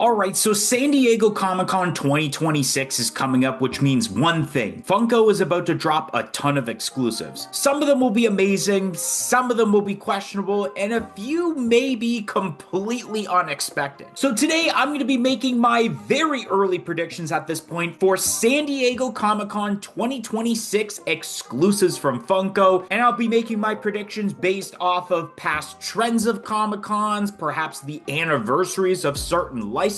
Alright, so San Diego Comic-Con 2026 is coming up, which means one thing. Funko is about to drop a ton of exclusives. Some of them will be amazing, some of them will be questionable, and a few may be completely unexpected. So today, I'm going to be making my very early predictions at this point for San Diego Comic-Con 2026 exclusives from Funko, and I'll be making my predictions based off of past trends of Comic-Cons, perhaps the anniversaries of certain licenses.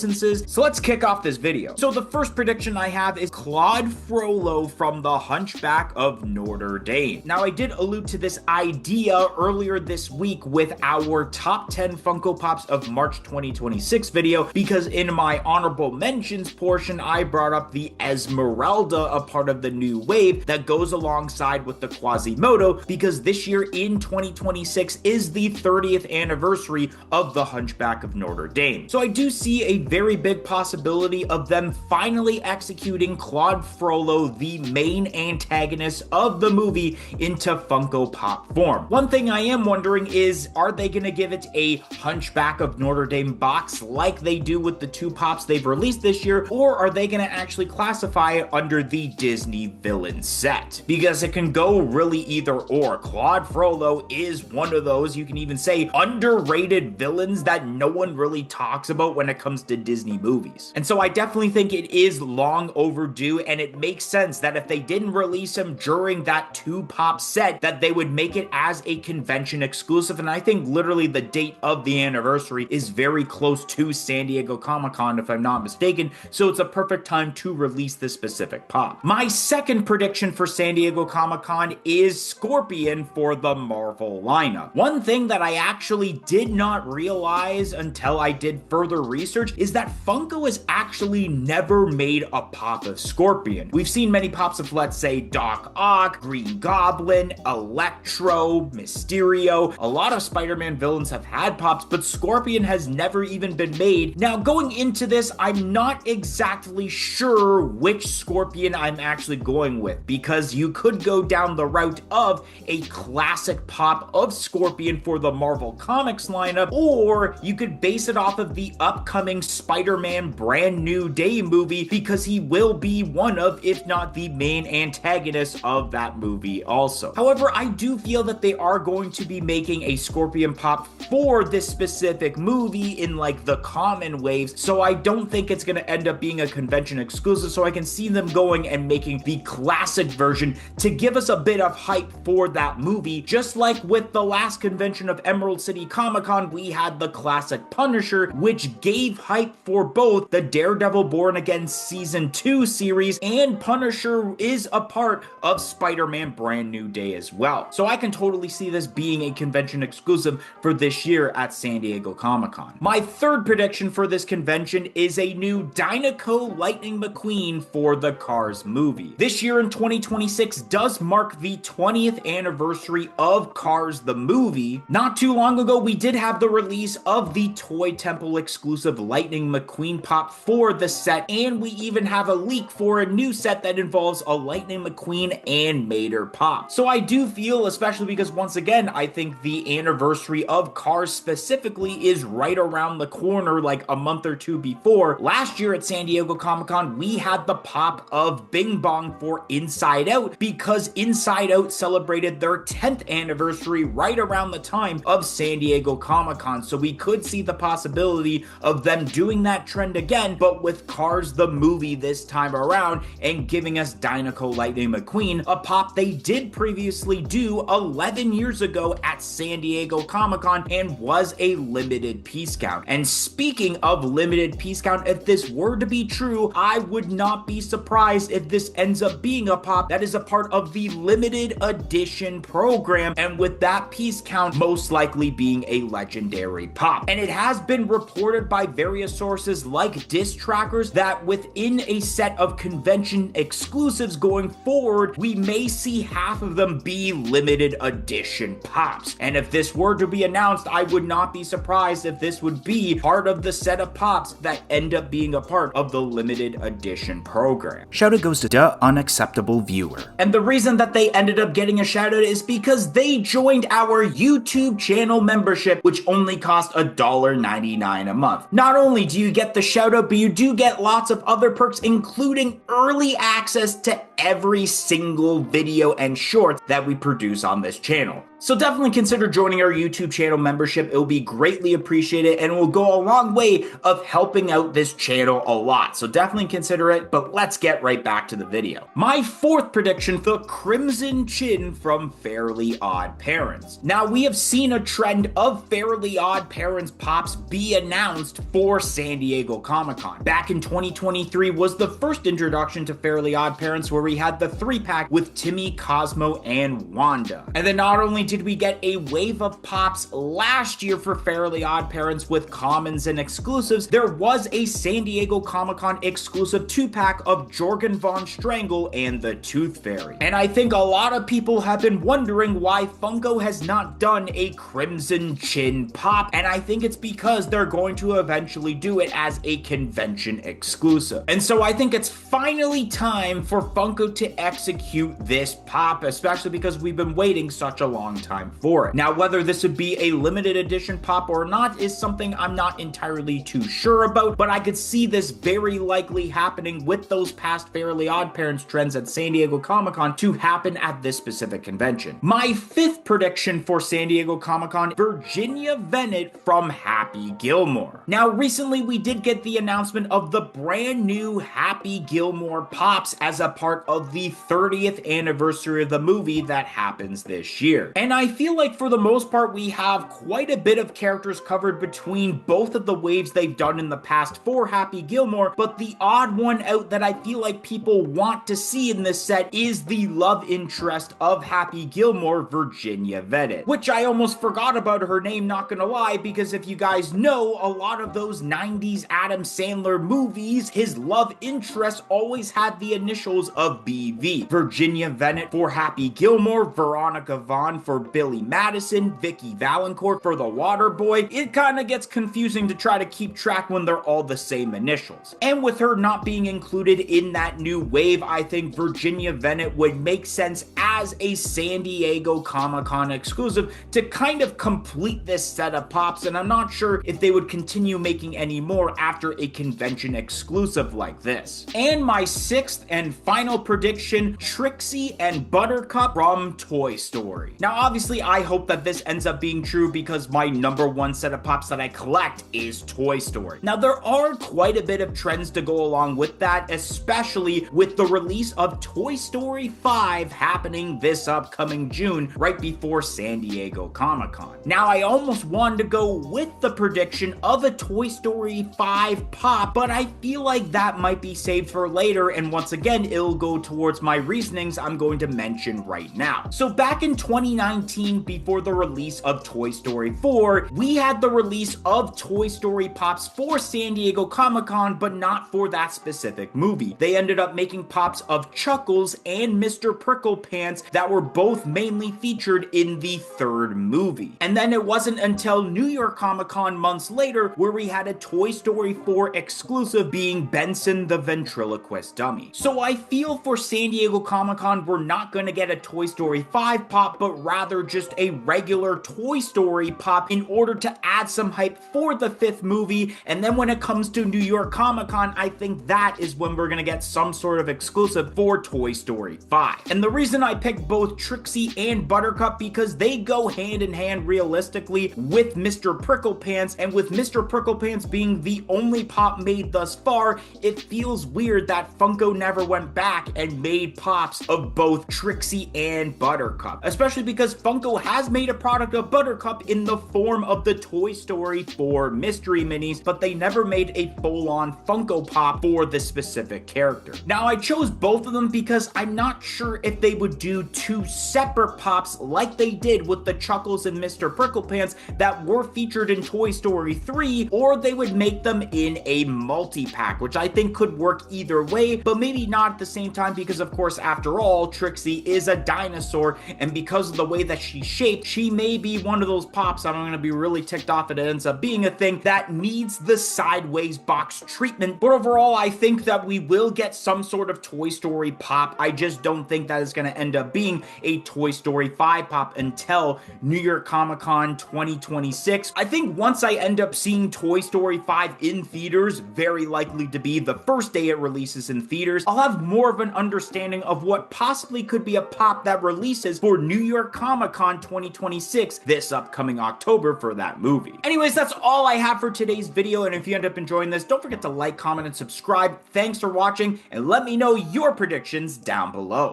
So let's kick off this video. So the first prediction I have is Claude Froolo from The Hunchback of Notre Dame. Now I did allude to this idea earlier this week with our top 10 Funko Pops of March 2026 video, because in my honorable mentions portion I brought up the Esmeralda, a part of the new wave that goes alongside with the Quasimodo, because this year in 2026 is the 30th anniversary of The Hunchback of Notre Dame. So I do see a very big possibility of them finally executing Claude Froolo, the main antagonist of the movie, into Funko Pop form. One thing I am wondering is, are they going to give it a Hunchback of Notre Dame box like they do with the two pops they've released this year, or are they going to actually classify it under the Disney villain set? Because it can go really either or. Claude Froolo is one of those, you can even say, underrated villains that no one really talks about when it comes to Disney movies. And so I definitely think it is long overdue, and it makes sense that if they didn't release him during that two pop set, that they would make it as a convention exclusive. And I think literally the date of the anniversary is very close to San Diego Comic-Con, if I'm not mistaken, so it's a perfect time to release this specific pop. My second prediction for San Diego Comic-Con is Scorpion for the Marvel lineup. One thing that I actually did not realize until I did further research is that Funko has actually never made a pop of Scorpion. We've seen many pops of, let's say, Doc Ock, Green Goblin, Electro, Mysterio. A lot of Spider-Man villains have had pops, but Scorpion has never even been made. Now, going into this, I'm not exactly sure which Scorpion I'm actually going with, because you could go down the route of a classic pop of Scorpion for the Marvel Comics lineup, or you could base it off of the upcoming Spider-Man Brand New Day movie, because he will be one of, if not the main antagonist of that movie also. However, I do feel that they are going to be making a Scorpion pop for this specific movie in like the common waves, so I don't think it's going to end up being a convention exclusive, so I can see them going and making the classic version to give us a bit of hype for that movie. Just like with the last convention of Emerald City Comic-Con, we had the classic Punisher, which gave hype for both the Daredevil Born Again Season 2 series, and Punisher is a part of Spider-Man Brand New Day as well. So I can totally see this being a convention exclusive for this year at San Diego Comic-Con. My third prediction for this convention is a new Dynaco Lightning McQueen for the Cars movie. This year in 2026 does mark the 20th anniversary of Cars the movie. Not too long ago, we did have the release of the Toy Temple exclusive Lightning McQueen pop for the set, and we even have a leak for a new set that involves a Lightning McQueen and Mater pop. So I do feel, especially because once again, I think the anniversary of Cars specifically is right around the corner, like a month or two before. Last year at San Diego Comic-Con, we had the pop of Bing Bong for Inside Out, because Inside Out celebrated their 10th anniversary right around the time of San Diego Comic-Con. So we could see the possibility of them doing that trend again, but with Cars the movie this time around, and giving us Dynaco Lightning McQueen, a pop they did previously do 11 years ago at San Diego Comic-Con, and was a limited piece count. And speaking of limited piece count, if this were to be true, I would not be surprised if this ends up being a pop that is a part of the limited edition program, and with that piece count most likely being a legendary pop. And it has been reported by various sources like Disc Trackers that within a set of convention exclusives going forward, we may see half of them be limited edition pops. And if this were to be announced, I would not be surprised if this would be part of the set of pops that end up being a part of the limited edition program. Shout out goes to the unacceptable viewer. And the reason that they ended up getting a shout out is because they joined our YouTube channel membership, which only cost $1.99 a month. Not only only do you get the shout out, but you do get lots of other perks, including early access to every single video and short that we produce on this channel. So definitely consider joining our YouTube channel membership. It will be greatly appreciated and will go a long way of helping out this channel a lot. So definitely consider it, but let's get right back to the video. My fourth prediction, the Crimson Chin from Fairly Odd Parents. Now, we have seen a trend of Fairly Odd Parents pops be announced for San Diego Comic-Con. Back in 2023 was the first introduction to Fairly Odd Parents, where we had the 3-pack with Timmy, Cosmo, and Wanda. And then not only did we get a wave of pops last year for Fairly Odd Parents with commons and exclusives, there was a San Diego Comic-Con exclusive 2-pack of Jorgen von Strangle and the Tooth Fairy. And I think a lot of people have been wondering why Funko has not done a Crimson Chin pop, and I think it's because they're going to eventually do it as a convention exclusive. And so I think it's finally time for Funko to execute this pop, especially because we've been waiting such a long time for it. Now, whether this would be a limited edition pop or not is something I'm not entirely too sure about, but I could see this very likely happening with those past Fairly Odd Parents trends at San Diego Comic-Con to happen at this specific convention. My fifth prediction for San Diego Comic-Con, Virginia Venet from Happy Gilmore. Now, recently we did get the announcement of the brand new Happy Gilmore pops as a part of the 30th anniversary of the movie that happens this year. And I feel like for the most part, we have quite a bit of characters covered between both of the waves they've done in the past for Happy Gilmore, but the odd one out that I feel like people want to see in this set is the love interest of Happy Gilmore, Virginia Venet, which I almost forgot about her name, not gonna lie, because if you guys know, a lot of those 90s Adam Sandler movies, his love interest always had the initials of BV. Virginia Venet for Happy Gilmore, Veronica Vaughn for Billy Madison, Vicky Valancourt for the Water Boy. It kind of gets confusing to try to keep track when they're all the same initials. And with her not being included in that new wave, I think Virginia Venet would make sense as a San Diego Comic-Con exclusive to kind of complete this set of pops, and I'm not sure if they would continue making any more after a convention exclusive like this. And my sixth and final prediction, Trixie and Buttercup from Toy Story. Now, obviously, I hope that this ends up being true because my number one set of pops that I collect is Toy Story. Now, there are quite a bit of trends to go along with that, especially with the release of Toy Story 5 happening this upcoming June, right before San Diego Comic-Con. Now, I almost wanted to go with the prediction of a Toy Story 5 pop, but I feel like that might be saved for later, and once again, it'll go towards my reasonings I'm going to mention right now. So back in 2019, before the release of Toy Story 4, we had the release of Toy Story pops for San Diego Comic-Con, but not for that specific movie. They ended up making pops of Chuckles and Mr. Pricklepants that were both mainly featured in the third movie. And then it wasn't until New York Comic-Con months later where we had a Toy Story 4 exclusive being Benson the Ventriloquist Dummy. So I feel for San Diego Comic-Con, we're not going to get a Toy Story 5 pop, but rather just a regular Toy Story pop in order to add some hype for the fifth movie. And then when it comes to New York Comic-Con, I think that is when we're going to get some sort of exclusive for Toy Story 5. And the reason I picked both Trixie and Buttercup because they go hand in hand realistically with Mr. Pricklepants, and with Mr. Pricklepants being the only pop made thus far, it feels weird that Funko never went back and made pops of both Trixie and Buttercup, especially because Funko has made a product of Buttercup in the form of the Toy Story 4 mystery minis, but they never made a full-on Funko Pop for this specific character. Now, I chose both of them because I'm not sure if they would do two separate pops like they did with the Chuckles and Mr. Pricklepants that were featured in Toy Story 3, or they would make them in a multi-pack, which I think could work either way, but maybe not at the same time because, of course, after all, Trixie is a dinosaur, and because of the way way that she's shaped, she may be one of those pops I'm going to be really ticked off that it ends up being a thing that needs the sideways box treatment. But overall, I think that we will get some sort of Toy Story pop. I just don't think that is going to end up being a Toy Story 5 pop until New York Comic Con 2026. I think once I end up seeing Toy Story 5 in theaters, very likely to be the first day it releases in theaters, I'll have more of an understanding of what possibly could be a pop that releases for New York Comic Con 2026 this upcoming October for that movie. Anyways, that's all I have for today's video, and if you end up enjoying this, don't forget to like, comment, and subscribe. Thanks for watching, and let me know your predictions down below.